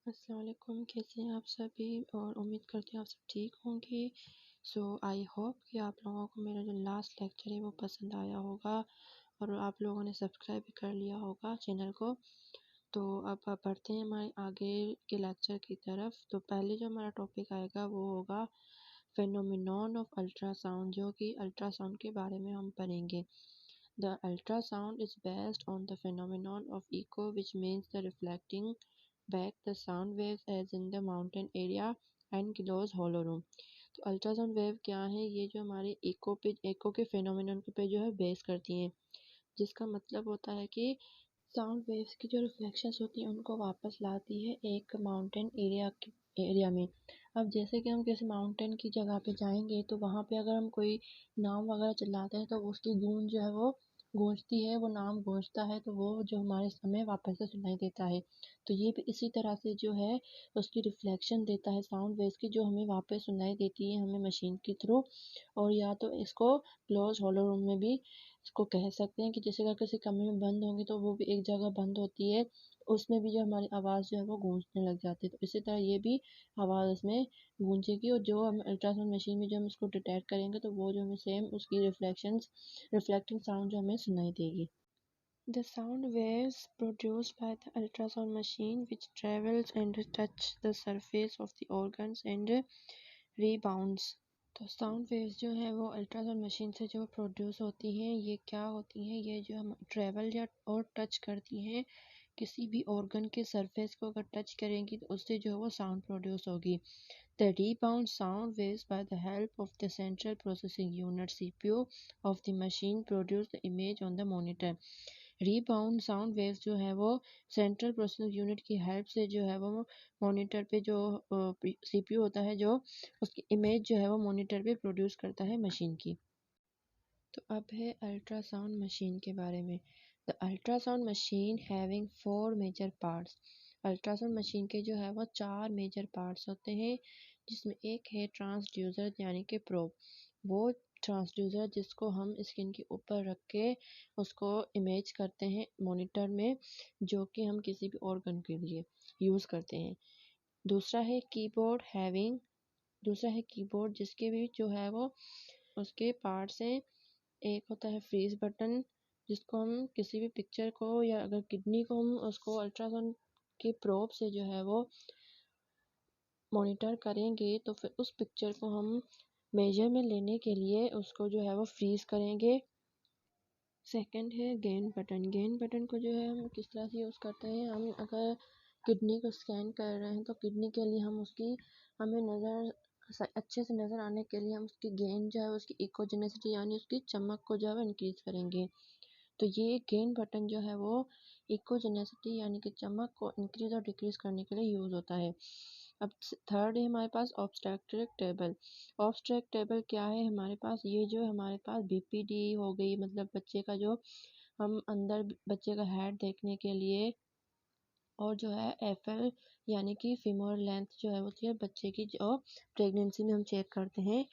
अस्सलाम वालेकुम, कैसे हैं आप सभी। और उम्मीद करती हूँ आप सब ठीक होंगे। आई होप कि आप लोगों को मेरा जो लास्ट लेक्चर है वो पसंद आया होगा और आप लोगों ने सब्सक्राइब भी कर लिया होगा चैनल को। तो अब बढ़ते हैं हमारे आगे के लेक्चर की तरफ। तो पहले जो हमारा टॉपिक आएगा वो होगा फेनोमेनॉन ऑफ अल्ट्रासाउंड, जो कि अल्ट्रासाउंड के बारे में हम पढ़ेंगे। The ultrasound is based on the phenomenon of echo, which means the reflecting back the sound waves as in the mountain area and close hollow room। तो अल्ट्रासाउंड वेव क्या है? ये जो हमारे इको के फेनोमेनन पे जो है बेस करती हैं, जिसका मतलब होता है कि साउंड वेव्स की जो रिफ्लेक्शंस होती हैं उनको वापस लाती है एक माउंटेन एरिया में। अब जैसे कि हम किसी माउंटेन की जगह पे जाएंगे तो वहाँ पे अगर हम कोई नाम वगैरह चिल्लाते हैं तो उसकी गूंज जो है वो गूंजती है, वो नाम गूंजता है, तो वो जो हमारे हमें वापस से सुनाई देता है। तो ये भी इसी तरह से जो है उसकी रिफ्लेक्शन देता है साउंड वेव्स की, जो हमें वापस सुनाई देती है हमें मशीन के थ्रू। और या तो इसको क्लोज हॉलो रूम में भी इसको कह सकते हैं कि जैसे अगर किसी कमरे में बंद होंगे तो वो भी एक जगह बंद होती है, उसमें भी जो हमारी आवाज़ जो है वो गूंजने लग जाती है। तो इसी तरह ये भी आवाज़ इसमें गूंजेगी और जो हम अल्ट्रासाउंड मशीन में जो हम इसको डिटेक्ट करेंगे तो वो जो हमें सेम उसकी रिफ्लेक्टिंग साउंड जो हमें सुनाई देगी। The sound waves produced by the ultrasound machine which travels and touch the surface of the organs and rebounds। तो साउंड वेव्स जो है वो अल्ट्रासाउंड मशीन से जो प्रोड्यूस होती हैं, ये क्या होती हैं? ये जो हम ट्रेवल या और टच करती हैं किसी भी ऑर्गन के सरफेस को, अगर टच करेंगी तो उससे जो है वो साउंड प्रोड्यूस होगी। The rebound sound waves by the help of the central processing unit CPU of the machine produce the image on the monitor। Rebound sound waves जो है वो सेंट्रल प्रोसेसिंग यूनिट की हेल्प से जो है वो monitor पे जो सीपीयू होता है, जो उसकी इमेज जो है वो मॉनिटर पे प्रोड्यूस करता है मशीन की। तो अब है अल्ट्रासाउंड मशीन के बारे में। The ultrasound machine having 4 major parts. Ultrasound machine के जो है वो 4 मेजर पार्ट्स होते हैं, जिसमें एक है ट्रांसड्यूसर यानी कि प्रोब। वो ट्रांसड्यूसर जिसको हम स्किन के ऊपर रख के उसको इमेज करते हैं मॉनिटर में, जो कि हम किसी भी ऑर्गन के लिए यूज़ करते हैं। दूसरा है कीबोर्ड हैविंग दूसरा है कीबोर्ड जिसके भी जो है वो उसके पार्ट्स हैं। एक होता है फ्रीज बटन, जिसको हम किसी भी पिक्चर को या अगर किडनी को हम उसको अल्ट्रासाउंड के प्रोब से जो है वो मॉनिटर करेंगे तो फिर उस पिक्चर को हम मेजर में लेने के लिए उसको जो है वो फ्रीज करेंगे। सेकंड है गेन बटन। गेन बटन को जो है हम किस तरह से यूज़ करते हैं? हम अगर किडनी को स्कैन कर रहे हैं तो किडनी के लिए हम उसकी हमें अच्छे से नज़र आने के लिए हम उसकी गेन जो है उसकी इकोजेनेसिटी यानी उसकी चमक को जो है इंक्रीज करेंगे। तो ये गेन बटन जो है वो इकोजेनेसिटी यानी कि चमक को इंक्रीज और डिक्रीज करने के लिए यूज़ होता है। अब थर्ड है हमारे पास ऑब्स्ट्रैक्टिव टेबल। ऑब्स्ट्रैक्ट टेबल क्या है हमारे पास? ये जो हमारे पास बीपीडी हो गई, मतलब बच्चे का जो हम अंदर बच्चे का हेड देखने के लिए, और जो है एफएल यानी कि फीमोरल लेंथ जो है होती है बच्चे की, जो प्रेगनेंसी में हम चेक करते हैं,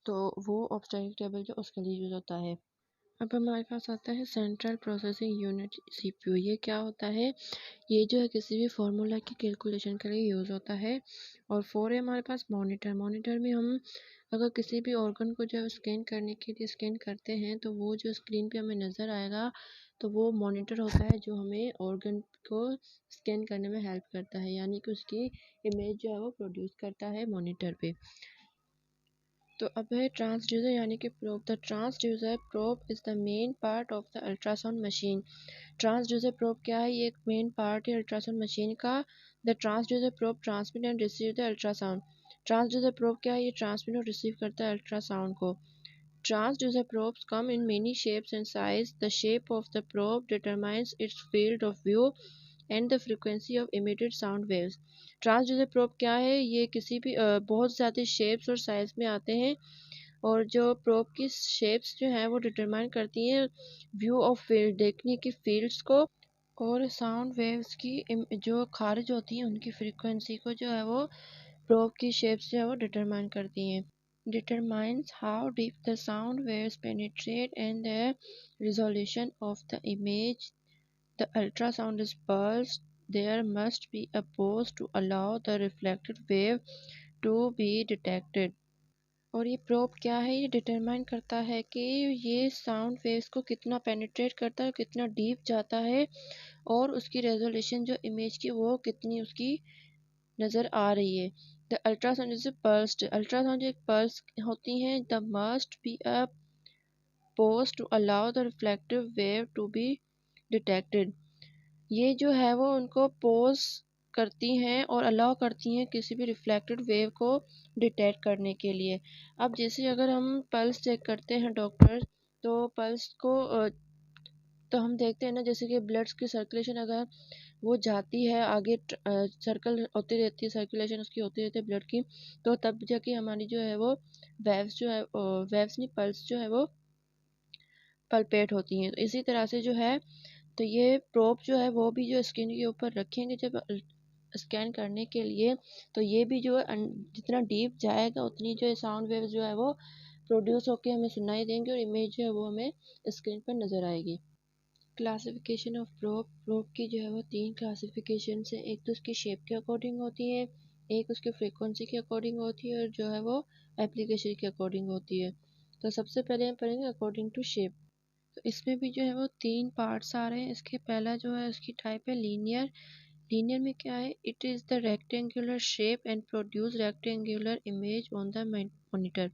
तो वो ऑब्स्ट्रैक्टिव टेबल जो उसके लिए यूज़ होता है। अब हमारे पास आता है सेंट्रल प्रोसेसिंग यूनिट सीपीयू। ये क्या होता है? ये जो है किसी भी फार्मूला की कैलकुलेशन के लिए यूज़ होता है। और फोर है हमारे पास मॉनिटर। मॉनिटर में हम अगर किसी भी ऑर्गन को जो है स्कैन करने के लिए स्कैन करते हैं तो वो जो स्क्रीन पे हमें नज़र आएगा तो वो मॉनिटर होता है जो हमें ऑर्गन को स्कैन करने में हेल्प करता है, यानी कि उसकी इमेज जो है वो प्रोड्यूस करता है मॉनिटर पे। तो अब है ट्रांसड्यूसर यानी कि probe. The transducer probe is the main part of the ultrasound machine. Transducer probe क्या है? ये एक मेन पार्ट है अल्ट्रासाउंड मशीन का। The transducer probe transmit and receive the ultrasound. Transducer probe क्या है? ये ट्रांसमिट और रिसीव करता है अल्ट्रासाउंड को। Transducer probes come in many shapes and sizes. The shape of the probe determines its field of view and the frequency of emitted sound waves। Transducer probe क्या है? ये किसी भी बहुत ज़्यादा शेप्स और साइज में आते हैं, और जो प्रोब की शेप्स जो हैं वो डिटरमाइन करती हैं व्यू ऑफ फील्ड, देखने की फील्ड्स को, और साउंड वेव्स की जो खारिज होती हैं उनकी फ्रीक्वेंसी को जो है वो प्रोब की शेप्स जो है वो डिटरमाइन करती हैं। Determines how deep the sound waves penetrate and the resolution of the image the ultrasound is pulsed there must be a pause to allow the reflected wave to be detected। और ये probe क्या है, ये determine करता है कि ये sound waves को कितना पेनिट्रेट करता है, कितना डीप जाता है, और उसकी रेजोल्यूशन जो इमेज की वो कितनी उसकी नज़र आ रही है। The ultrasound is pulsed, ultrasound एक पल्स होती हैं। The must be a pause to allow the reflective wave to be detected. ये जो है वो उनको पोज करती हैं और अलाउ करती हैं किसी भी रिफ्लेक्टेड वेव को डिटेक्ट करने के लिए। अब जैसे अगर हम पल्स चेक करते हैं डॉक्टर, तो पल्स को तो हम देखते हैं ना, जैसे कि ब्लड की सर्कुलेशन अगर वो जाती है आगे, सर्कल होती रहती है, सर्कुलेशन उसकी होती रहती है ब्लड की, तो तब जाके हमारी जो है वो वेव्स जो है, वेव्स नहीं पल्स जो है वो पल्पेट होती हैं। तो इसी तरह से जो है, तो ये प्रोब जो है वो भी जो स्किन के ऊपर रखेंगे जब स्कैन करने के लिए, तो ये भी जो है जितना डीप जाएगा उतनी जो है साउंड वेव जो है वो प्रोड्यूस होकर हमें सुनाई देंगे और इमेज जो है वो हमें स्क्रीन पर नज़र आएगी। क्लासिफिकेशन ऑफ प्रोब, प्रोब की जो है वो 3 क्लासिफिकेशन है। एक तो उसकी शेप के अकॉर्डिंग होती है, एक उसके फ्रीक्वेंसी के अकॉर्डिंग होती है, और जो है वो एप्लीकेशन के अकॉर्डिंग होती है। तो सबसे पहले हम पढ़ेंगे अकॉर्डिंग टू शेप। तो इसमें भी जो है वो 3 पार्ट्स आ रहे हैं। इसके पहला जो है उसकी टाइप है लीनियर। लीनियर में क्या है, it is the rectangular shape and produce rectangular image on the monitor.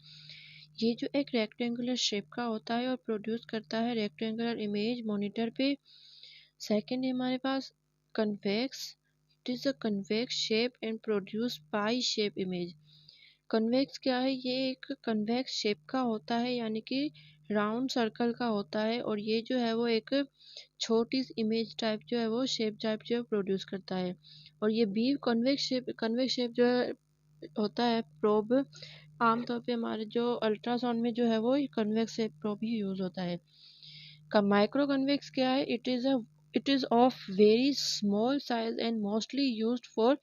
ये जो एक रेक्टेंगुलर शेप का होता है और प्रोड्यूस करता है रेक्टेंगुलर इमेज मॉनिटर पे। सेकंड है हमारे पास convex, it is a convex shape and produce pie shape image. Convex क्या है, ये एक कन्वेक्स शेप का होता है, यानी कि राउंड सर्कल का होता है, और ये जो है वो एक छोटी सी इमेज टाइप जो है वो शेप टाइप जो है प्रोड्यूस करता है। और ये बी कन्वेक्स शेप जो है होता है प्रोब, आमतौर पे हमारे जो अल्ट्रासाउंड में जो है वो कन्वेक्स शेप प्रोब ही यूज़ होता है। का माइक्रो कन्वेक्स क्या है, it is of very small size and mostly used for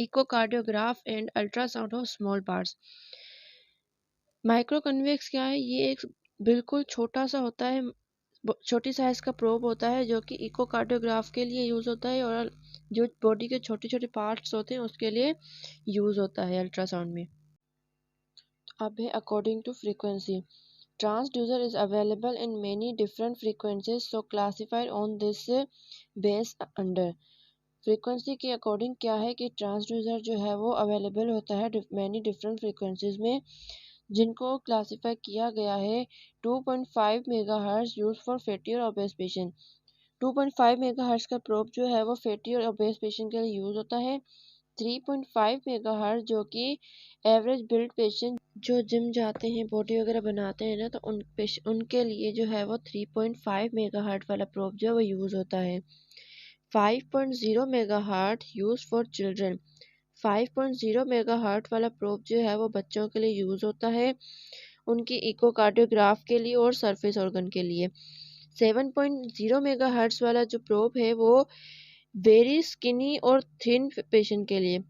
echocardiograph and ultrasound of small parts. Micro convex क्या है, ये एक बिल्कुल छोटा सा होता है, छोटी साइज का प्रोब होता है जो कि इकोकार्डियोग्राफ के लिए यूज़ होता है, और जो बॉडी के छोटे छोटे पार्ट्स होते हैं उसके लिए यूज़ होता है अल्ट्रासाउंड में। अब है according to frequency. Transducer is available in many different frequencies, so classified on this base under। Frequency के अकॉर्डिंग क्या है कि ट्रांसड्यूसर जो है वो अवेलेबल होता है मैनी डिफरेंट फ्रीक्वेंसीज में, जिनको क्लासिफाई किया गया है 2.5 मेगाहर्ट्ज यूज फॉर फैटी और ओबेस पेशेंट। 2.5 मेगाहर्ट्ज का प्रोब जो है वो फैटी और ओबेस पेशेंट के लिए यूज होता है। 3.5 मेगाहर्ट्ज जो कि एवरेज बिल्ड पेशेंट जो जिम जाते हैं, बॉडी वगैरह बनाते हैं ना, तो उनके लिए जो है वो 3.5 मेगाहर्ट्ज वाला प्रोब जो है वो यूज़ होता है। 5.0 megahertz use for children. 5.0 megahertz वाला प्रोब जो है वो बच्चों के लिए यूज़ होता है, उनकी इकोकार्डियोग्राफ के लिए और सरफेस ऑर्गन के लिए। 7.0 मेगाहर्ट्ज वाला जो प्रोब है वो वेरी स्किनी और थिन पेशेंट के लिए,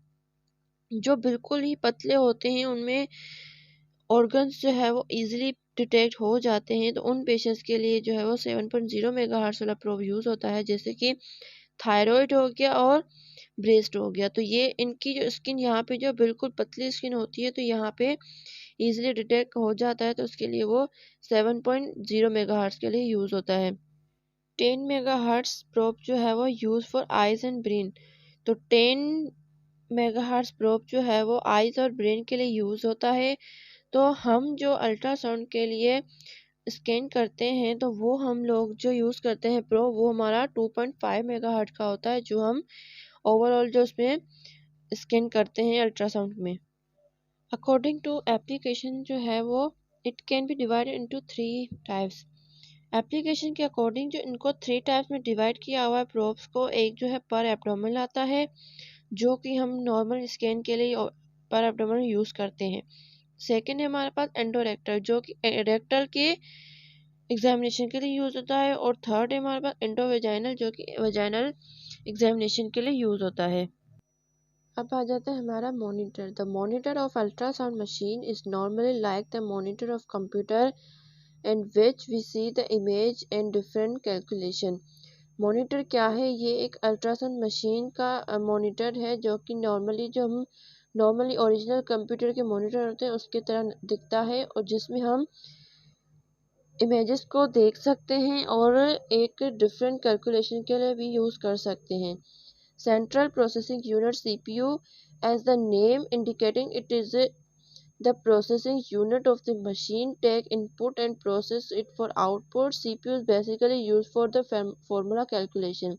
जो बिल्कुल ही पतले होते हैं, उनमें ऑर्गन्स जो है वो इजीली डिटेक्ट हो जाते हैं, तो उन पेशेंट्स के लिए जो है वो 7.0 मेगाहर्ट्ज वाला प्रोब यूज़ होता है, जैसे कि थायराइड हो गया और ब्रेस्ट हो गया। तो ये इनकी जो स्किन यहाँ पे जो बिल्कुल पतली स्किन होती है, तो यहाँ पे इजीली डिटेक्ट हो जाता है, तो उसके लिए वो 7.0 मेगाहर्ट्ज के लिए यूज़ होता है। 10 मेगाहर्ट्ज प्रोब जो है वो use for eyes and brain. तो 10 मेगाहर्ट्ज प्रोब जो है वो आइज और ब्रेन के लिए यूज़ होता है। तो हम जो अल्ट्रासाउंड के लिए स्कैन करते हैं, तो वो हम लोग जो यूज़ करते हैं प्रो, वो हमारा 2.5 मेगाहर्ट्ज का होता है, जो हम ओवरऑल जो उसमें स्कैन करते हैं अल्ट्रासाउंड में। अकॉर्डिंग टू एप्लीकेशन जो है वो it can be divided into 3 types. Application के अकॉर्डिंग जो इनको 3 टाइप्स में डिवाइड किया हुआ है प्रोब्स को। एक जो है पर एब्डोमेन आता है, जो कि हम नॉर्मल स्कैन के लिए पर एब्डोमेन यूज़ करते हैं। सेकेंड है हमारे पास एंडोरेक्टल, जो कि रेक्टल के एग्जामिनेशन के लिए यूज़ होता है। और थर्ड है हमारे पास एंडोवेजाइनल, जो कि वेजाइनल एग्जामिनेशन के लिए यूज़ होता है। अब आ जाता है हमारा monitor. The monitor of ultrasound machine is normally like the monitor of computer in which we see the image and different calculation. Monitor क्या है? ये एक अल्ट्रासाउंड मशीन का मॉनिटर है जो कि नॉर्मली ओरिजिनल कंप्यूटर के मॉनिटर होते हैं उसकी तरह दिखता है और जिसमें हम इमेजेस को देख सकते हैं और एक डिफरेंट कैलकुलेशन के लिए भी यूज़ कर सकते हैं। Central processing unit CPU as the name indicating it is the processing unit of the machine take input and process it for output. CPU is basically used for the formula calculation.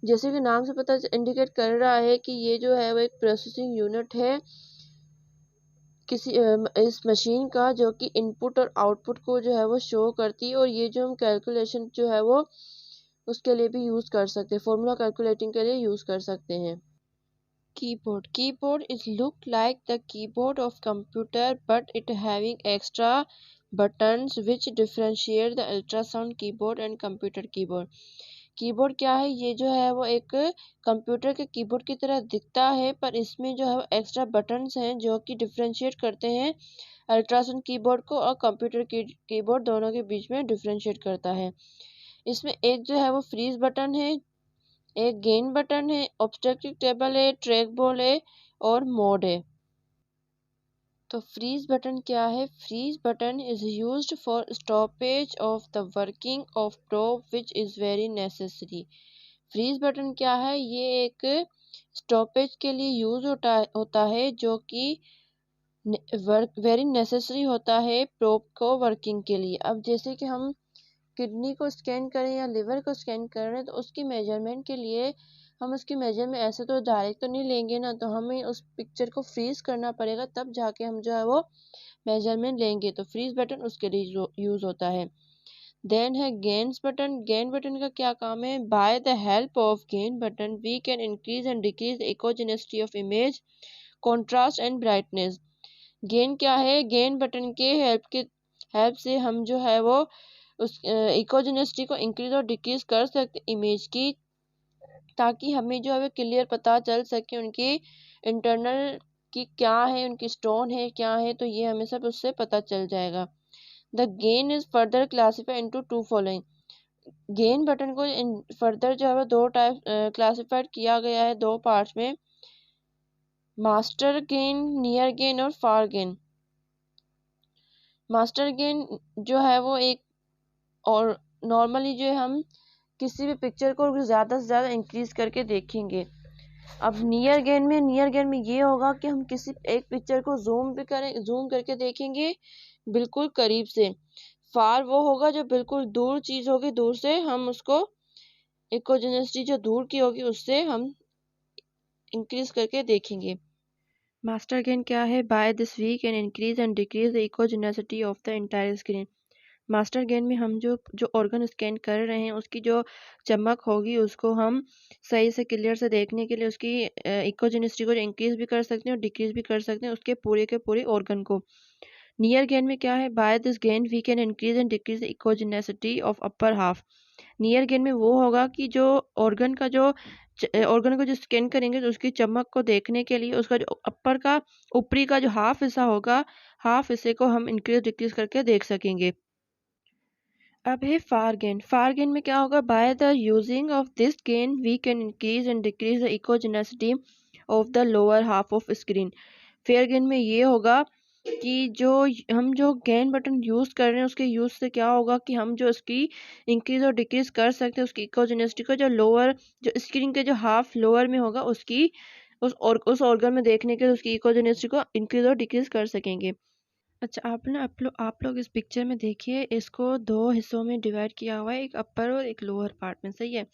जैसे कि नाम से पता indicate कर रहा है कि ये जो है वो एक प्रोसेसिंग यूनिट है किसी इस मशीन का जो कि इनपुट और आउटपुट को जो है वो शो करती है और ये जो हम कैलकुलेशन जो है वो उसके लिए भी यूज़ कर सकते हैं, फॉर्मूला कैलकुलेटिंग के लिए यूज़ कर सकते हैं। Keyboard is look like the keyboard of computer but it having extra buttons which differentiate the ultrasound keyboard and computer keyboard. Keyboard क्या है? ये जो है वो एक कंप्यूटर के कीबोर्ड की तरह दिखता है पर इसमें जो है एक्स्ट्रा बटन्स हैं जो कि डिफरेंशिएट करते हैं अल्ट्रासाउंड कीबोर्ड को और कंप्यूटर कीबोर्ड दोनों के बीच में डिफरेंशिएट करता है। इसमें एक जो है वो फ्रीज बटन है, एक गेन बटन है, ऑब्स्ट्रक्टिव टेबल है, ट्रैक बॉल है और मोड है। तो फ्रीज बटन क्या है? Freeze button is used for stoppage of the working of probe which is very necessary. Freeze button क्या है? ये एक स्टॉपेज के लिए यूज होता है जो कि वेरी नेसेसरी होता है प्रोब को वर्किंग के लिए। अब जैसे कि हम किडनी को स्कैन करें या लिवर को स्कैन कर रहे हैं तो उसकी मेजरमेंट के लिए हम उसकी मेजरमेंट ऐसे तो डायरेक्ट तो नहीं लेंगे ना, तो हमें उस पिक्चर को फ्रीज करना पड़ेगा तब जाके हम जो है वो मेजरमेंट लेंगे। तो फ्रीज बटन उसके लिए यूज होता है। देन है गेन्स बटन। गेन बटन का क्या काम है? By the help of gain button we can increase and decrease the echogenicity of image, contrast and brightness. Gain क्या है? गेन बटन के हेल्प से हम जो है वो उस इकोजेनेसिटी को इंक्रीज और डिक्रीज कर सकते इमेज की, ताकि हमें जो है क्लियर पता चल सके उनकी इंटरनल की क्या है, उनकी स्टोन है क्या है, तो ये हमें सब उससे पता चल जाएगा। The gain is further classified into two following. Gain button को फर्दर जो है दो टाइप क्लासीफाइड किया गया है, दो पार्ट्स में, मास्टर गेन, नियर गेन और फार गेन। मास्टर गेन जो है वो एक और नॉर्मली जो हम किसी भी पिक्चर को ज़्यादा से ज़्यादा इंक्रीज करके देखेंगे। अब नियर गेन में ये होगा कि हम किसी एक पिक्चर को जूम करके देखेंगे बिल्कुल करीब से। फार वो होगा जो बिल्कुल दूर चीज़ होगी, दूर से हम उसको इकोजेनेसिटी जो दूर की होगी उससे हम इंक्रीज करके देखेंगे। मास्टर गेन क्या है? By this we can increase and decrease the echogenicity of the entire screen. Master gain में हम जो ऑर्गन स्कैन कर रहे हैं उसकी जो चमक होगी उसको हम सही से क्लियर से देखने के लिए उसकी इकोजेनेसिटी को इंक्रीज भी कर सकते हैं और डिक्रीज भी कर सकते हैं उसके पूरे के पूरे ऑर्गन को। नियर गेन में क्या है? By this gain we can increase and decrease the echogenicity of upper half. Near gain में वो होगा कि जो ऑर्गन को जो स्कैन करेंगे तो उसकी चमक को देखने के लिए उसका जो ऊपरी का जो हाफ हिस्सा होगा, हाफ हिस्से को हम इंक्रीज डिक्रीज करके देख सकेंगे। अब है फार गेन। फार गेन में क्या होगा? By the using of this gain we can increase and decrease the echogenicity of the lower half of screen. Fair gain में ये होगा कि जो गेन बटन यूज़ कर रहे हैं उसके यूज़ से क्या होगा कि हम जो उसकी इंक्रीज और डिक्रीज कर सकते हैं उसकी इकोजेनेसिटी को, जो स्क्रीन के जो हाफ लोअर में होगा उसकी उस ऑर्गन में देखने के उसकी इकोजेनेसिटी को इंक्रीज और डिक्रीज कर सकेंगे। अच्छा, आप लोग इस पिक्चर में देखिए, इसको दो हिस्सों में डिवाइड किया हुआ है, एक अपर और एक लोअर पार्ट में, सही है।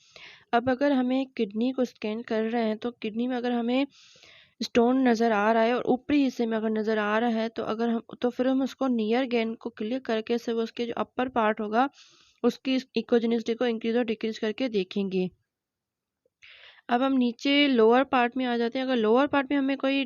अब अगर हमें किडनी को स्कैन कर रहे हैं तो किडनी में अगर हमें स्टोन नज़र आ रहा है और ऊपरी हिस्से में अगर नज़र आ रहा है तो फिर हम उसको नियर गेन को क्लिक करके सिर्फ उसके जो अपर पार्ट होगा उसकी इकोजेनेसिटी को इंक्रीज और डिक्रीज करके देखेंगे। अब हम नीचे लोअर पार्ट में आ जाते हैं। अगर लोअर पार्ट में हमें कोई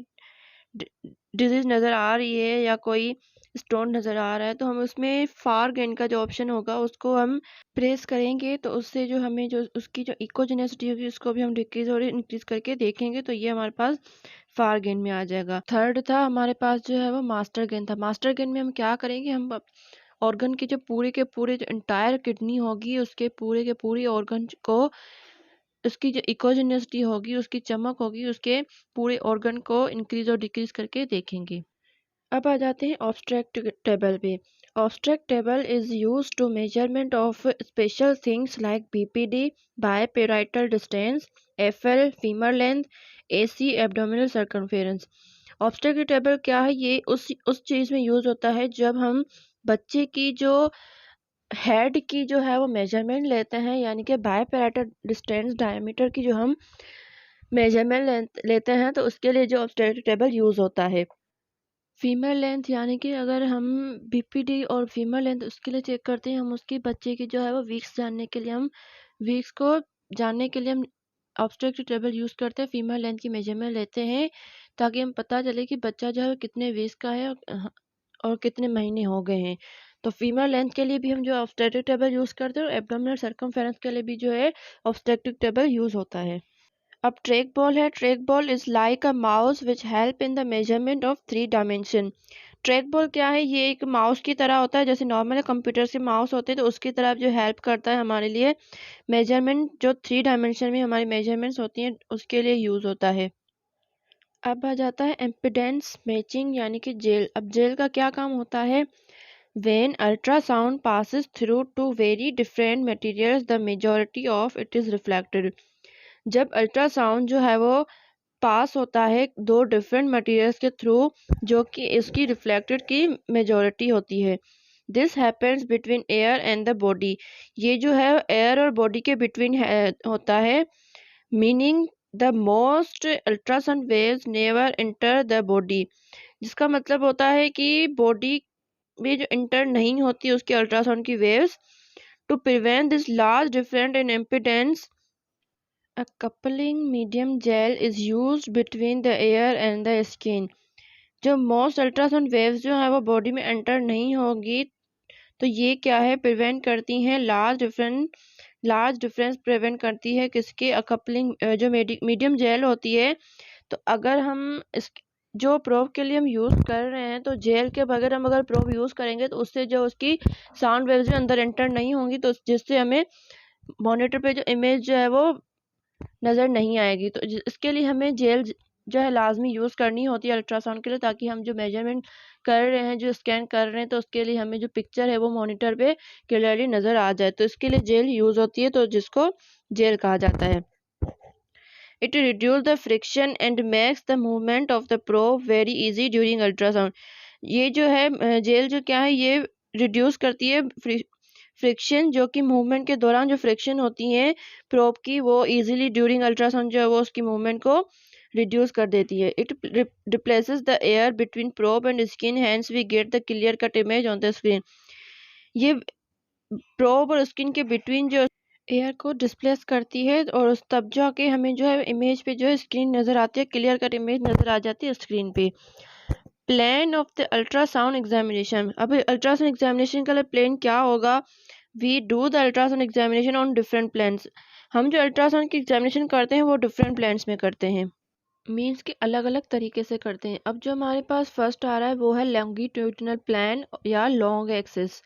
डिजीज नज़र आ रही है या कोई स्टोन नज़र आ रहा है तो हम उसमें फार गेन का जो ऑप्शन होगा उसको हम प्रेस करेंगे तो उससे जो हमें जो उसकी जो इकोजेनेसिटी होगी उसको भी हम डिक्रीज और इंक्रीज करके देखेंगे तो ये हमारे पास फार गेन में आ जाएगा। थर्ड था हमारे पास जो है वो मास्टर गेन था। मास्टर गेन में हम क्या करेंगे? हम ऑर्गन की जो पूरे के पूरे जो इंटायर किडनी होगी उसके पूरे के पूरे ऑर्गन को, उसकी जो इकोजेनिसिटी होगी, उसकी चमक होगी, उसके पूरे ऑर्गन को इंक्रीज और डिक्रीज करके देखेंगे। अब आ जाते हैं ऑब्स्ट्रैक्ट टेबल पे। Abstract table is use to measurement of special things like BPD, biparietal distance, FL, femur length, AC abdominal circumference. Abstract table क्या है? ये उस चीज़ में यूज होता है जब हम बच्चे की जो हेड की जो है वो मेजरमेंट लेते हैं, यानी कि बायपेराइटल डिस्टेंस डायमीटर की जो हम मेजरमेंट लेते हैं, तो उसके लिए जो ऑब्स्ट्रैक्ट टेबल यूज होता है। फीमेल लेंथ यानी कि अगर हम बीपीडी और फीमेल लेंथ उसके लिए चेक करते हैं, हम उसकी बच्चे की जो है वो वीक्स जानने के लिए, हम वीक्स को जानने के लिए हम ऑब्स्ट्रैक्ट टेबल यूज़ करते हैं, फीमेल लेंथ की मेजरमेंट लेते हैं ताकि हम पता चले कि बच्चा जो है कितने वीक्स का है और कितने महीने हो गए हैं। तो फीमेल लेंथ के लिए भी हम जो ऑब्स्ट्रैक्ट टेबल यूज़ करते हैं, और एब्डोमिनल सर्कमफेरेंस के लिए भी जो है ऑब्स्ट्रैक्ट टेबल यूज़ होता है। अब ट्रैक बॉल है। Track ball is like a mouse which help in the measurement of 3 dimension. Track ball क्या है? ये एक माउस की तरह होता है, जैसे नॉर्मल कंप्यूटर के माउस होते हैं, तो उसकी तरह जो हेल्प करता है हमारे लिए मेजरमेंट, जो 3 डायमेंशन में हमारी मेजरमेंट्स होती हैं उसके लिए यूज़ होता है। अब आ जाता है इम्पीडेंस मैचिंग यानी कि जेल। अब जेल का क्या काम होता है? When ultrasound passes through two very different materials, the majority of it is reflected. जब अल्ट्रासाउंड जो है वो पास होता है दो डिफरेंट मटेरियल्स के थ्रू, जो कि इसकी रिफ्लेक्टेड की मेजॉरिटी होती है। This happens between air and the body. ये जो है एयर और बॉडी के बिटवीन होता है, meaning the most ultrasound waves never enter the body. जिसका मतलब होता है कि बॉडी में जो इंटर नहीं होती उसकी अल्ट्रासाउंड की waves. To prevent this large difference in impedance, a coupling medium gel is used between the air and the skin. जो मोस्ट अल्ट्रासाउंड वेव्स जो है वो बॉडी में एंटर नहीं होगी, तो ये क्या है? प्रिवेंट करती हैं लार्ज डिफरेंस प्रिवेंट करती है किसके? कपलिंग जो मीडियम जेल होती है। तो अगर हम इस जो प्रोब के लिए हम यूज़ कर रहे हैं, तो जेल के बगैर हम अगर प्रोब यूज़ करेंगे तो उससे जो उसकी साउंड वेव्स जो अंदर एंटर नहीं होंगी, तो जिससे हमें मॉनिटर पे जो इमेज जो है वो नज़र नहीं आएगी। तो इसके लिए हमें जेल जो है लाजमी यूज़ करनी होती है अल्ट्रासाउंड के लिए, ताकि हम जो मेजरमेंट कर रहे हैं, जो स्कैन कर रहे हैं, तो उसके लिए हमें जो पिक्चर है वो मॉनिटर पे क्लियरली नज़र आ जाए। तो इसके लिए जेल यूज़ होती है, तो जिसको जेल कहा जाता है। It reduces the friction and makes the movement of the probe very easy during ultrasound. ये जो है जेल जो क्या है, ये रिड्यूस करती है फ्रिक्शन, जो कि मूवमेंट के दौरान जो फ्रिक्शन होती है प्रोब की, वो इजीली ड्यूरिंग अल्ट्रासाउंड जो है वो उसकी मूवमेंट को रिड्यूस कर देती है। It replaces the air between probe and skin, hence we get the clear cut image on the screen. ये प्रोब और स्किन के बिटवीन जो एयर को डिस्प्लेस करती है, और उस तब जाके हमें जो है इमेज पे जो है स्क्रीन नज़र आती है, क्लियर कट इमेज नज़र आ जाती है स्क्रीन पे। Plan of the ultrasound examination. अब अल्ट्रासाउंड एग्जामिनेशन का प्लान क्या होगा? We do the ultrasound examination on different plans. हम जो अल्ट्रासाउंड की एग्जामिनेशन करते हैं वो डिफरेंट प्लान्स में करते हैं, मीन्स के अलग अलग तरीके से करते हैं। अब जो हमारे पास फर्स्ट आ रहा है वो है लॉन्गिट्यूडिनल प्लान या लॉन्ग एक्सिस।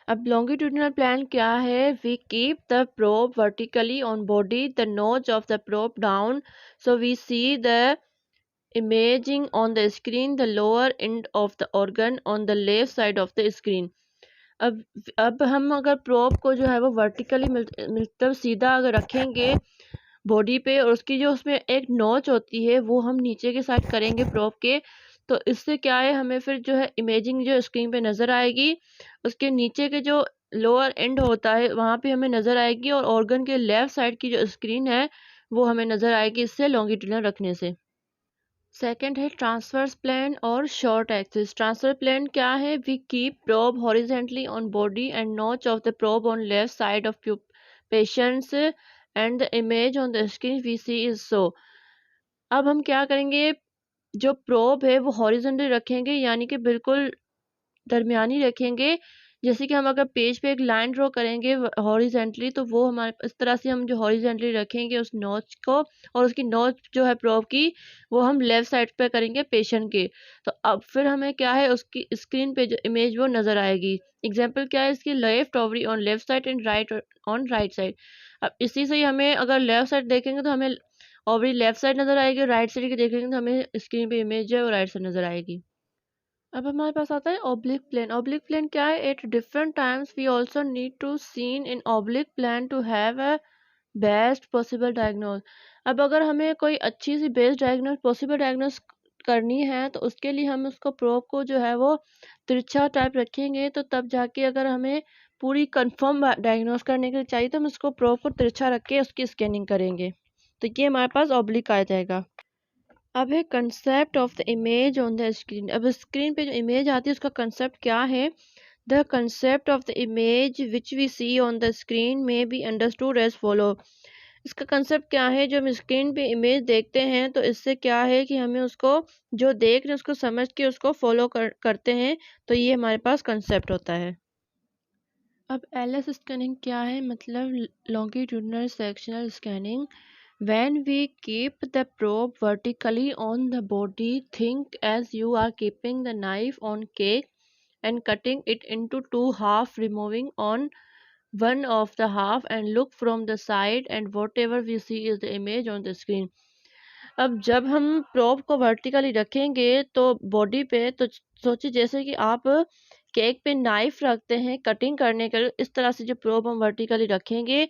अब लॉन्गिट्यूडिनल प्लान क्या है? We keep the probe vertically on body, the nose of the probe down, so we see the imaging on the screen the lower end of the organ on the left side of the screen. अब हम अगर probe को जो है वो vertically मतलब सीधा अगर रखेंगे बॉडी पे, और उसकी जो उसमें एक नोच होती है वो हम नीचे के साइड करेंगे प्रोब के, तो इससे क्या है, हमें फिर जो है इमेजिंग जो स्क्रीन पे नज़र आएगी, उसके नीचे के जो लोअर एंड होता है वहाँ पे हमें नज़र आएगी, और ऑर्गन के लेफ़्ट साइड की जो स्क्रीन है वो हमें नज़र आएगी इससे लॉन्गिट्यूडनल रखने से। सेकंड है ट्रांसवर्स प्लेन और शॉर्ट एक्सिस। ट्रांसवर्स प्लेन क्या है? We keep probe horizontally on body and notch of the probe on left side of patients and the image on the screen we see is so. अब हम क्या करेंगे, जो probe है वो horizontally रखेंगे, यानी कि बिल्कुल दरमियानी रखेंगे, जैसे कि हम अगर पेज पे एक लाइन ड्रॉ करेंगे हॉरिजेंटली, तो वो हमारे इस तरह से हम जो हॉरिजेंटली रखेंगे उस नोच को, और उसकी नोच जो है प्रोब की, वो हम लेफ्ट साइड पे करेंगे पेशेंट के। तो अब फिर हमें क्या है, उसकी स्क्रीन पे जो इमेज वो नज़र आएगी। एग्जाम्पल क्या है इसकी, left ovary on left side and right on right side. अब इसी से ही हमें अगर लेफ्ट साइड देखेंगे तो हमें ओवरी लेफ्ट साइड नज़र आएगी, राइट साइड की देखेंगे तो हमें स्क्रीन पे इमेज जो है वो राइट साइड नज़र आएगी। अब हमारे पास आता है ऑब्लिक प्लेन। ऑब्लिक प्लेन क्या है, at different times we also need to seen in oblique plane to have a best possible diagnose. अब अगर हमें कोई अच्छी सी बेस्ट डायग्नोज पॉसिबल डायग्नोज करनी है, तो उसके लिए हम उसको प्रोब को जो है वो तिरछा टाइप रखेंगे, तो तब जाके अगर हमें पूरी कंफर्म डायग्नोज करने के लिए चाहिए तो हम उसको प्रोब को तिरछा रख के उसकी स्कैनिंग करेंगे। तो ये हमारे पास ऑब्लिक आ जाएगा। अब है concept of the image on the screen. अब स्क्रीन पे जो इमेज आती है उसका कंसेप्ट क्या है। The concept of the image which we see on the screen may be understood as follow. इसका कंसेप्ट क्या है, जो हम स्क्रीन पे इमेज देखते हैं तो इससे क्या है कि हमें उसको जो देख रहे हैं उसको समझ के उसको फॉलो करते हैं। तो ये हमारे पास कंसेप्ट होता है। अब एलएस स्कैनिंग क्या है, मतलब longitudinal sectional scanning. When we keep the probe vertically on the body, think as you are keeping the knife on cake and cutting it into two halves, removing on one of the half and look from the side, and whatever we see is the image on the screen. अब जब हम probe को vertically रखेंगे तो body पे, तो सोचिए जैसे कि आप केक पे नाइफ रखते हैं कटिंग करने के लिए, इस तरह से जो प्रोब हम वर्टिकली रखेंगे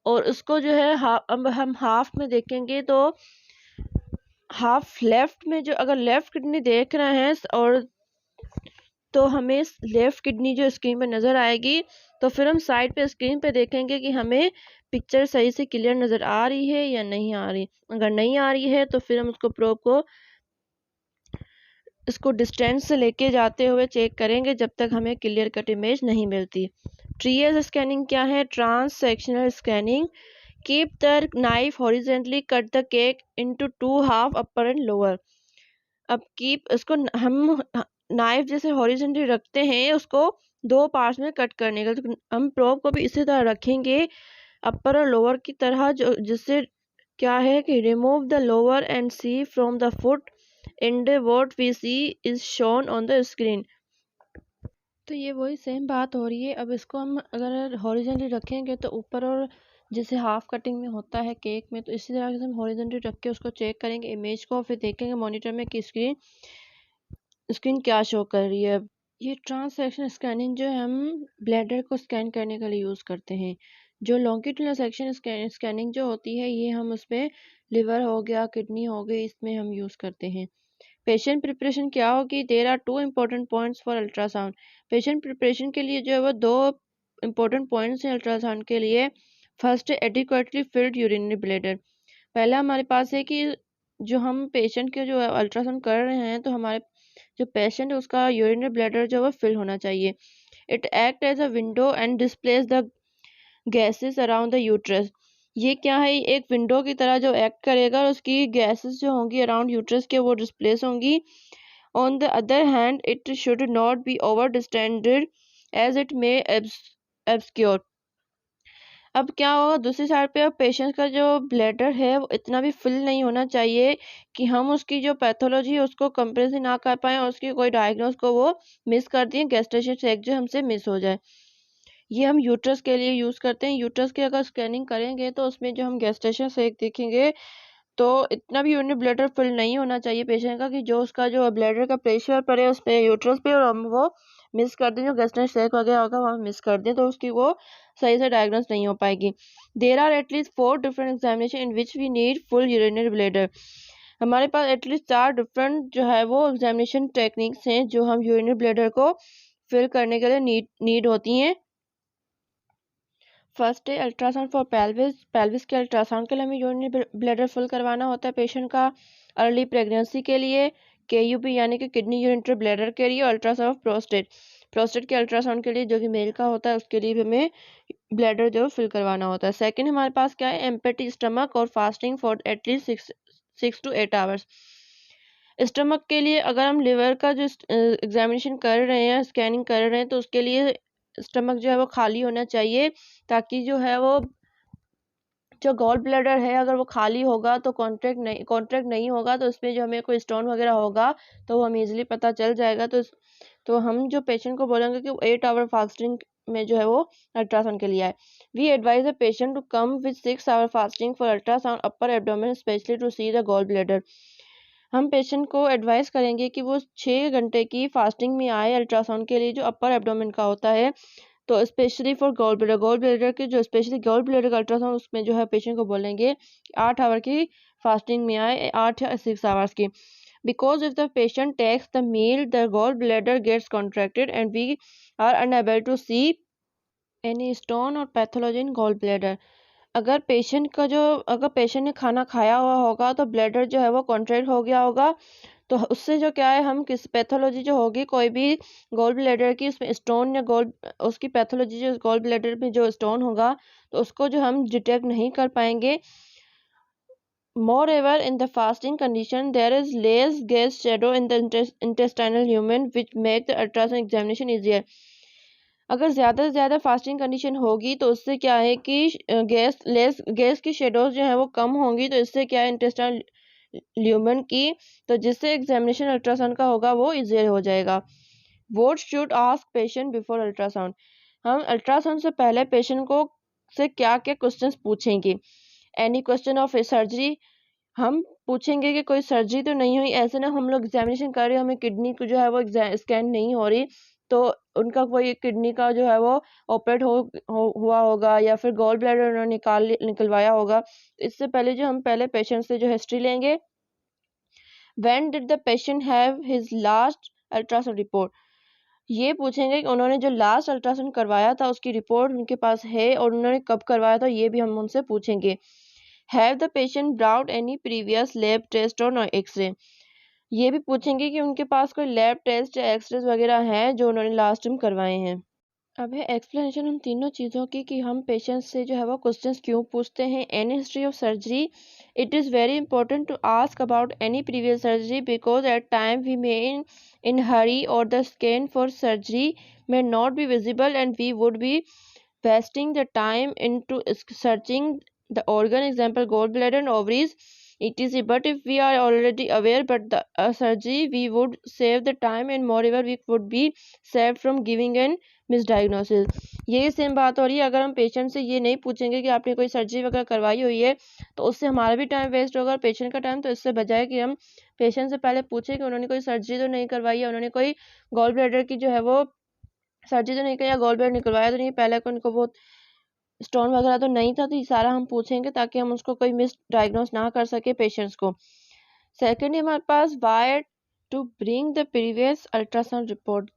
और उसको जो है अब हम हाफ में देखेंगे तो हाफ लेफ्ट में, जो अगर लेफ्ट किडनी देख रहे हैं और तो हमें लेफ्ट किडनी जो स्क्रीन पे नज़र आएगी, तो फिर हम साइड पे स्क्रीन पे देखेंगे कि हमें पिक्चर सही से क्लियर नज़र आ रही है या नहीं आ रही। अगर नहीं आ रही है तो फिर हम उसको प्रोब को इसको डिस्टेंस से लेके जाते हुए चेक करेंगे जब तक हमें क्लियर कट इमेज नहीं मिलती। ट्रीएस स्कैनिंग क्या है, trans sectional scanning. Keep the knife horizontally, cut the cake into two half, upper and lower. अब कीप इसको हम नाइफ जैसे हॉरिजेंटली रखते हैं उसको दो पार्ट्स में कट करने का, तो हम प्रोब को भी इसी तरह रखेंगे अपर और लोअर की तरह, जो जिससे क्या है कि remove the lower end see from the foot and what we see is shown on the screen. तो ये वही सेम बात हो रही है। अब इसको हम अगर हॉरिजेंटली रखेंगे तो ऊपर, और जैसे हाफ कटिंग में होता है केक में, तो इसी तरह से हम हॉरिजेंटली रख के उसको चेक करेंगे इमेज को, फिर देखेंगे मॉनिटर में कि स्क्रीन क्या शो कर रही है। ये ट्रांससेक्शन स्कैनिंग जो है हम ब्लैडर को स्कैन करने के लिए यूज़ करते हैं। जो लॉन्गिट्यूडनल सेक्शन स्कैनिंग जो होती है ये हम उसमें लिवर हो गया, किडनी हो गई, इसमें हम यूज़ करते हैं। पेशेंट प्रिपरेशन क्या होगी, there are two important points for ultrasound. Patient preparation के लिए जो है वो दो इम्पोर्टेंट पॉइंट्स हैं अल्ट्रासाउंड के लिए। फर्स्ट है एडिक्वेटली फिल्ड यूरिनरी ब्लैडर। पहला हमारे पास है कि जो हम पेशेंट के जो अल्ट्रासाउंड कर रहे हैं तो हमारे जो पेशेंट है उसका यूरिनरी ब्लैडर जो है वो फिल होना चाहिए। It act as a window and displace the gases around the uterus. ये क्या है, एक विंडो की तरह जो एक्ट करेगा और उसकी गैसेस जो होंगी अराउंड यूट्रस के वो डिस्प्लेस होंगी। On the other hand it should not be over distended as it may obscure. अब क्या होगा, दूसरी साइड पे अब पेशेंट का जो ब्लैडर है वो इतना भी फिल नहीं होना चाहिए कि हम उसकी जो पैथोलॉजी है उसको कंप्रेंस ना कर पाएँ और उसकी कोई डायग्नोस को वो मिस कर दें, गैस्ट्रेशन चेक जो हमसे मिस हो जाए। ये हम यूट्रस के लिए यूज़ करते हैं। यूट्रस की अगर स्कैनिंग करेंगे तो उसमें जो हम गैस्ट्रेशन चेक देखेंगे तो इतना भी यूरिनरी ब्लैडर फिल नहीं होना चाहिए पेशेंट का कि जो उसका जो ब्लैडर का प्रेशर पड़े उस पर यूट्रस पे और हम वो मिस कर दें, जो गैस्ट्रेशन चेक वगैरह होगा वहाँ मिस कर दें तो उसकी वो सही से डायग्नोस नहीं हो पाएगी। There are at least 4 different examination in which we need full urinary bladder. हमारे पास एटलीस्ट 4 डिफरेंट जो है वो एग्जामिनेशन टेक्निक्स हैं जो हम यूरिनरी ब्लैडर को फिल करने के लिए नीड होती हैं। फर्स्ट है अल्ट्रासाउंड फॉर पेल्विस। पेल्विस के अल्ट्रासाउंड के लिए हमें यूरिनरी ब्लैडर फुल करवाना होता है पेशेंट का। अर्ली प्रेगनेंसी के लिए KUB यानी कि किडनी यूरिनरी ब्लैडर के लिए। अल्ट्रासाउंड प्रोस्टेट, प्रोस्टेट के अल्ट्रासाउंड के लिए जो कि मेल का होता है उसके लिए भी हमें ब्लैडर जो फिल करवाना होता है। सेकेंड हमारे पास क्या है, एम्प्टी स्टमक और fasting for at least 6 to 8 hours. Stomach के लिए अगर हम लिवर का जो एग्जामिनेशन कर रहे हैं, स्कैनिंग कर रहे हैं तो उसके लिए स्टमक जो है वो खाली होना चाहिए, ताकि जो है वो जो गॉल ब्लैडर है अगर वो खाली होगा तो कॉन्ट्रैक्ट नहीं होगा तो उसमें जो हमें कोई स्टोन वगैरह होगा तो वो हमें ईजिली पता चल जाएगा। तो हम जो पेशेंट को बोलेंगे कि 8 आवर फास्टिंग में जो है वो अल्ट्रासाउंड के लिए आए। We advise the patient to come with 6 hour fasting for ultrasound upper abdomen specially to see the gall bladder. हम पेशेंट को एडवाइस करेंगे कि वो 6 घंटे की फास्टिंग में आए अल्ट्रासाउंड के लिए, जो अपर एब्डोमेन का होता है। तो स्पेशली फॉर गॉल ब्लैडर के जो स्पेशली गॉल ब्लैडर का अल्ट्रासाउंड उसमें जो है पेशेंट को बोलेंगे 8 आवर की फास्टिंग में आए, 8 या 6 आवर्स की। Because if the patient takes the meal, the gallbladder gets contracted and we are unable to see any stone or pathology in gallbladder. अगर पेशेंट ने खाना खाया हुआ होगा तो ब्लैडर जो है वो कॉन्ट्रैक्ट हो गया होगा, तो उससे जो क्या है हम किस पैथोलॉजी जो होगी कोई भी गॉल ब्लैडर की उसमें स्टोन या उसकी पैथोलॉजी जो गॉल ब्लैडर में जो स्टोन होगा तो उसको जो हम डिटेक्ट नहीं कर पाएंगे। Moreover, in the fasting condition, there is less gas shadow in the intestinal lumen, which make the ultrasound examination easier. अगर ज़्यादा से ज़्यादा फास्टिंग कंडीशन होगी तो उससे क्या है कि गैस की शेडोज जो है वो कम होंगी, तो इससे क्या है इंटेस्टाइनल ल्यूमेन की, तो जिससे एग्जामिनेशन अल्ट्रासाउंड का होगा वो इजियर हो जाएगा। What should ask patient before ultrasound? हम अल्ट्रासाउंड से पहले पेशेंट को से क्या क्या क्वेश्चंस पूछेंगे। एनी क्वेश्चन ऑफ सर्जरी, हम पूछेंगे कि कोई सर्जरी तो नहीं हुई, ऐसे ना हम लोग एग्जामिनेशन कर रहे हैं हमें किडनी को जो है वो स्कैन नहीं हो रही, तो उनका कोई किडनी का जो है वो ऑपरेट हुआ होगा या फिर गॉल ब्लैडर उन्होंने निकलवाया होगा। इससे पहले जो हम पहले पेशेंट से जो हिस्ट्री लेंगे। When did the patient have his last ultrasound report? ये पूछेंगे कि उन्होंने जो लास्ट अल्ट्रासाउंड करवाया था उसकी रिपोर्ट उनके पास है और उन्होंने कब करवाया था, ये भी हम उनसे पूछेंगे। Have the patient brought any previous lab test or x ray? ये भी पूछेंगे कि उनके पास कोई लैब टेस्ट या एक्सरे वगैरह हैं जो उन्होंने लास्ट टाइम करवाए हैं। अब है एक्सप्लेनेशन उन तीनों चीज़ों की कि हम पेशेंट से जो है वो क्वेश्चंस क्यों पूछते हैं। Any history of surgery, it is very important to ask about any previous surgery because at time we may in hurry or the scan for surgery may not be visible and we would be wasting the time into searching the organ, example gallbladder and ovaries etc. But if we are already aware but the surgery, we would save the time and moreover we would be saved from giving an मिसडायग्नोसिस। यही same बात हो रही है, अगर हम patient से ये नहीं पूछेंगे कि आपने कोई सर्जरी वगैरह करवाई हुई है तो उससे हमारा भी टाइम वेस्ट होगा और पेशेंट का टाइम। तो इससे बजाय कि हम पेशेंट से पहले पूछें कि उन्होंने कोई सर्जरी तो नहीं करवाई है, उन्होंने कोई गॉल ब्लैडर की जो है वो सर्जरी तो नहीं की या गॉल ब्लैडर निकलवाया तो नहीं, पहले को उनको बहुत स्टोन वगैरह तो नहीं था, तो ये सारा हम पूछेंगे ताकि हम उसको कोई मिस डायग्नोस ना कर सके पेशेंट्स को। सेकेंडली हमारे पास why to bring the previous ultrasound report.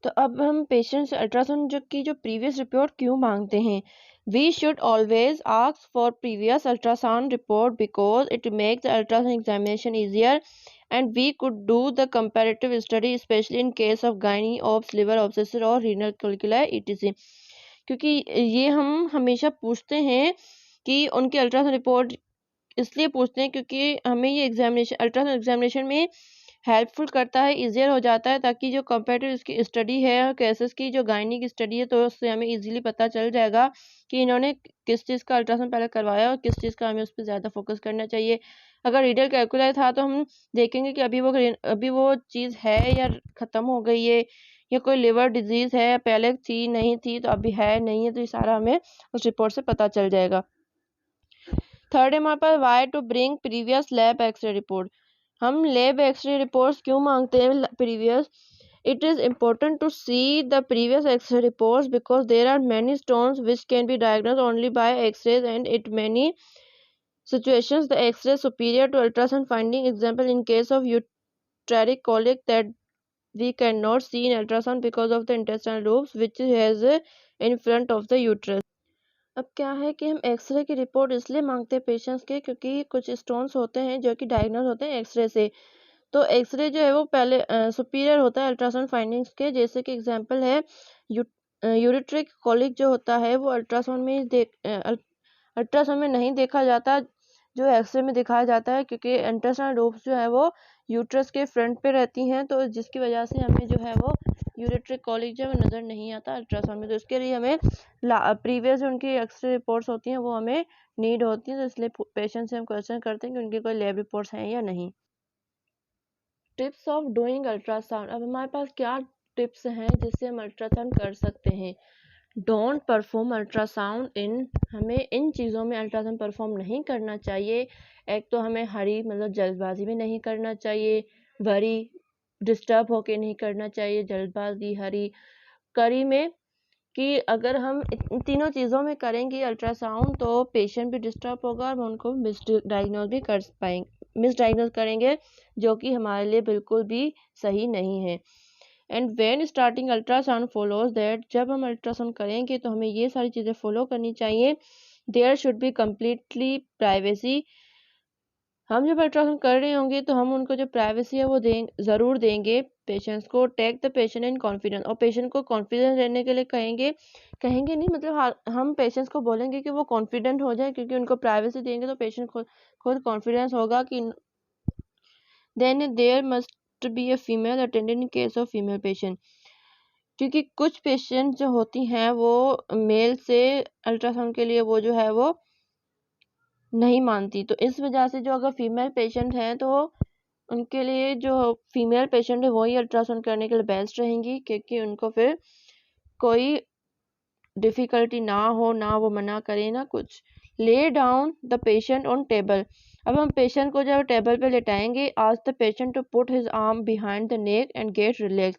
तो अब हम पेशेंट से अल्ट्रासाउंड की जो प्रीवियस रिपोर्ट क्यों मांगते हैं। We should always ask for previous ultrasound report because it makes the ultrasound examination easier and we could do the comparative study specially in case of gynae of liver abscess और renal calculi etc. क्योंकि ये हम हमेशा पूछते हैं कि उनकी ultrasound report इसलिए पूछते हैं क्योंकि हमें ये अल्ट्रासाउंड एग्जामिनेशन में हेल्पफुल करता है, ईजियर हो जाता है, ताकि जो कंपेरेटिव इसकी स्टडी है केसेस की जो गायनी की स्टडी है तो उससे हमें इजीली पता चल जाएगा कि इन्होंने किस चीज़ का अल्ट्रासाउंड पहले करवाया और किस चीज़ का हमें उस पर ज़्यादा फोकस करना चाहिए। अगर रीनल कैलकुलाई था तो हम देखेंगे कि अभी वो चीज़ है या ख़त्म हो गई है, या कोई लिवर डिजीज़ है, पहले थी नहीं थी तो अभी है नहीं है, तो ये सारा हमें उस रिपोर्ट से पता चल जाएगा। थर्ड है हमारे पास why to bring previous lab X-ray report. हम लैब एक्सरे रिपोर्ट्स क्यों मांगते हैं previous. It is important to see the previous X-ray reports because there are many stones which can be diagnose only by X-rays and it many situations the x-ray superior to ultrasound finding, example in case of uteric colic that we cannot see in ultrasound because of the intestinal loops which has in front of the uterus। अब क्या है कि हम x ray की report इसलिए मांगते हैं patients के क्योंकि कुछ स्टोन्स होते हैं जो कि डायग्नोज होते हैं एक्सरे से। तो एक्सरे जो है वो पहले सुपीरियर होता है अल्ट्रासाउंड फाइंडिंग्स के, जैसे कि एग्जांपल है यूरिट्रिक कॉलिक जो होता है वो अल्ट्रासाउंड में नहीं देखा जाता, जो एक्सरे में दिखाया जाता है, क्योंकि इंटेस्टाइनल लूप्स जो है वो यूट्रस के फ्रंट पे रहती हैं, तो जिसकी वजह से हमें जो है वो यूरेट्रिक कॉलिक जो है वो नज़र नहीं आता अल्ट्रासाउंड में। तो इसके लिए हमें प्रीवियस जो उनकी एक्सरे रिपोर्ट्स होती हैं वो हमें नीड होती हैं। तो इसलिए पेशेंट से हम क्वेश्चन करते हैं कि उनकी कोई लैब रिपोर्ट्स हैं या नहीं। टिप्स ऑफ डूइंग अल्ट्रासाउंड, अब हमारे पास क्या टिप्स हैं जिससे हम अल्ट्रासाउंड कर सकते हैं। डोंट परफॉर्म अल्ट्रासाउंड इन, हमें इन चीज़ों में अल्ट्रासाउंड परफॉर्म नहीं करना चाहिए। एक तो हमें हरी मतलब जल्दबाजी में नहीं करना चाहिए, वरी डिस्टर्ब होके नहीं करना चाहिए, जल्दबाजी हरी करी में, कि अगर हम इन तीनों चीज़ों में करेंगे अल्ट्रासाउंड तो पेशेंट भी डिस्टर्ब होगा और उनको मिसडाइग्नोज भी कर पाएंगे, मिसडाइग्नोज करेंगे, जो कि हमारे लिए बिल्कुल भी सही नहीं है। And when starting ultrasound follows that, जब हम अल्ट्रासाउंड करेंगे तो हमें ये सारी चीज़ें फॉलो करनी चाहिए। There should be completely privacy, हम जब अल्ट्रासाउंड कर रहे होंगे तो हम उनको जो प्राइवेसी है वो ज़रूर देंगे पेशेंट्स को। Take the patient in confidence, और पेशेंट को कॉन्फिडेंस रहने के लिए कहेंगे नहीं, मतलब हम पेशेंट्स को बोलेंगे कि वो कॉन्फिडेंट हो जाए, क्योंकि उनको प्राइवेसी देंगे तो पेशेंट खुद कॉन्फिडेंस होगा कि then there must be a female attendant in case of female patient, क्योंकि कुछ पेशेंट जो होती हैं वो मेल से अल्ट्रासाउंड के लिए वो जो है वो नहीं मानती। तो इस वजह से जो अगर फीमेल पेशेंट हैं तो उनके लिए जो फीमेल पेशेंट है वही अल्ट्रासाउंड करने के लिए बेस्ट रहेंगी, क्योंकि उनको फिर कोई डिफ़िकल्टी ना हो, ना वो मना करें ना कुछ। Lay down the patient on table, अब हम पेशेंट को जब टेबल पे लेटाएंगे, ask the patient to put his arm behind the neck and get relax,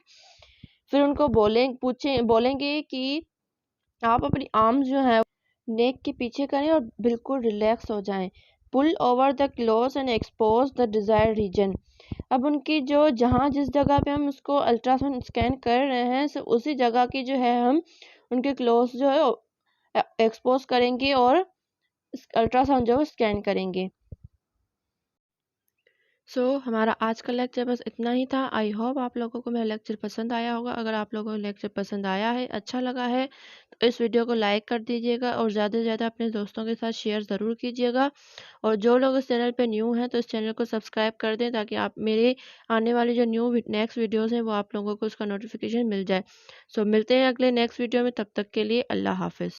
फिर उनको बोलेंगे कि आप अपनी आर्म्स जो है नेक के पीछे करें और बिल्कुल रिलैक्स हो जाएं। Pull over the clothes and expose the desired region, अब उनकी जो जिस जगह पे हम उसको अल्ट्रासाउंड स्कैन कर रहे हैं उसी जगह की जो है हम उनके क्लोज जो है एक्सपोज करेंगे और अल्ट्रासाउंड जो है स्कैन करेंगे। हमारा आज का लेक्चर बस इतना ही था। आई होप आप लोगों को मेरा लेक्चर पसंद आया होगा। अगर आप लोगों को लेक्चर पसंद आया है, अच्छा लगा है, तो इस वीडियो को लाइक कर दीजिएगा और ज़्यादा से ज़्यादा अपने दोस्तों के साथ शेयर ज़रूर कीजिएगा। और जो लोग इस चैनल पे न्यू हैं तो इस चैनल को सब्सक्राइब कर दें, ताकि आप मेरे आने वाली जो नेक्स्ट वीडियोज़ हैं वो आप लोगों को उसका नोटिफिकेशन मिल जाए। मिलते हैं अगले नेक्स्ट वीडियो में, तब तक के लिए अल्लाह हाफिज़।